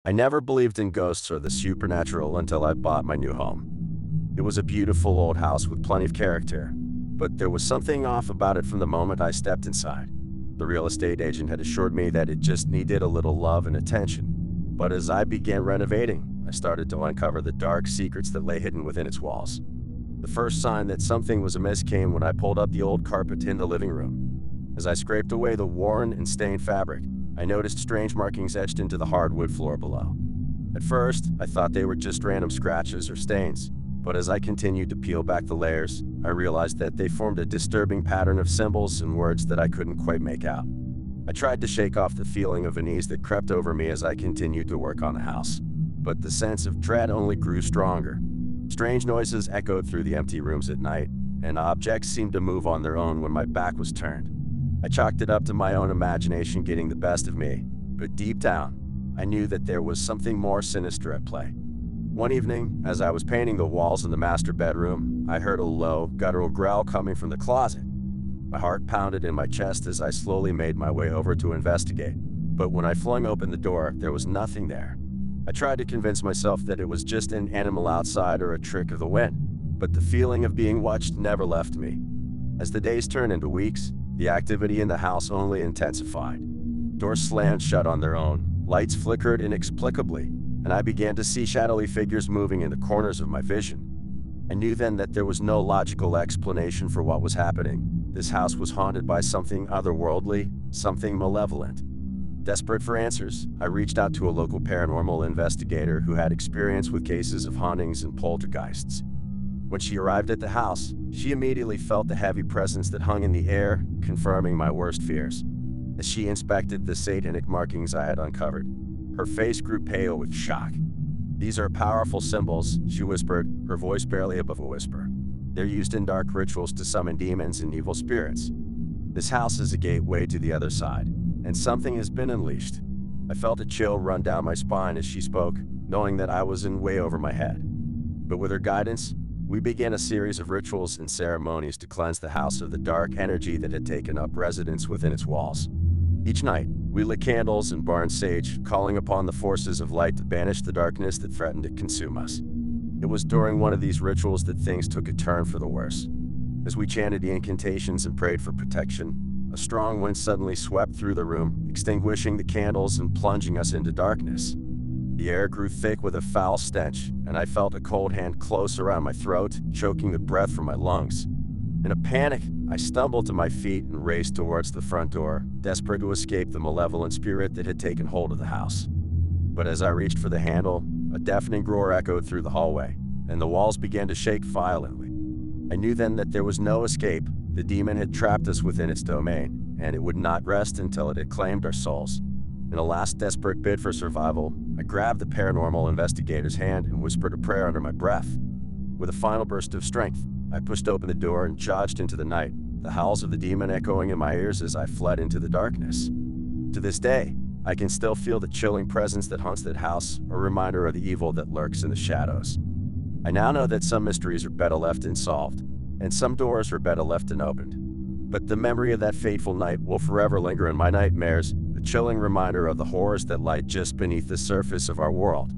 I never believed in ghosts or the supernatural until I bought my new home. It was a beautiful old house with plenty of character, but there was something off about it from the moment I stepped inside. The real estate agent had assured me that it just needed a little love and attention. But as I began renovating, I started to uncover the dark secrets that lay hidden within its walls. The first sign that something was amiss came when I pulled up the old carpet in the living room. As I scraped away the worn and stained fabric, I noticed strange markings etched into the hardwood floor below. At first, I thought they were just random scratches or stains, but as I continued to peel back the layers, I realized that they formed a disturbing pattern of symbols and words that I couldn't quite make out. I tried to shake off the feeling of unease that crept over me as I continued to work on the house, but the sense of dread only grew stronger. Strange noises echoed through the empty rooms at night, and objects seemed to move on their own when my back was turned. I chalked it up to my own imagination getting the best of me, but deep down, I knew that there was something more sinister at play. One evening, as I was painting the walls in the master bedroom, I heard a low, guttural growl coming from the closet. My heart pounded in my chest as I slowly made my way over to investigate, but when I flung open the door, there was nothing there. I tried to convince myself that it was just an animal outside or a trick of the wind, but the feeling of being watched never left me. As the days turned into weeks, the activity in the house only intensified. Doors slammed shut on their own, lights flickered inexplicably, and I began to see shadowy figures moving in the corners of my vision. I knew then that there was no logical explanation for what was happening. This house was haunted by something otherworldly, something malevolent. Desperate for answers, I reached out to a local paranormal investigator who had experience with cases of hauntings and poltergeists. When she arrived at the house, she immediately felt the heavy presence that hung in the air, confirming my worst fears. As she inspected the satanic markings I had uncovered, her face grew pale with shock. "These are powerful symbols," she whispered, her voice barely above a whisper. "They're used in dark rituals to summon demons and evil spirits. This house is a gateway to the other side, and something has been unleashed." I felt a chill run down my spine as she spoke, knowing that I was in way over my head. But with her guidance, we began a series of rituals and ceremonies to cleanse the house of the dark energy that had taken up residence within its walls. Each night, we lit candles and burned sage, calling upon the forces of light to banish the darkness that threatened to consume us. It was during one of these rituals that things took a turn for the worse. As we chanted the incantations and prayed for protection, a strong wind suddenly swept through the room, extinguishing the candles and plunging us into darkness. The air grew thick with a foul stench, and I felt a cold hand close around my throat, choking the breath from my lungs. In a panic, I stumbled to my feet and raced towards the front door, desperate to escape the malevolent spirit that had taken hold of the house. But as I reached for the handle, a deafening roar echoed through the hallway, and the walls began to shake violently. I knew then that there was no escape. The demon had trapped us within its domain, and it would not rest until it had claimed our souls. In a last desperate bid for survival, I grabbed the paranormal investigator's hand and whispered a prayer under my breath. With a final burst of strength, I pushed open the door and charged into the night, the howls of the demon echoing in my ears as I fled into the darkness. To this day, I can still feel the chilling presence that haunts that house, a reminder of the evil that lurks in the shadows. I now know that some mysteries are better left unsolved, and some doors are better left unopened. But the memory of that fateful night will forever linger in my nightmares, a chilling reminder of the horrors that lie just beneath the surface of our world.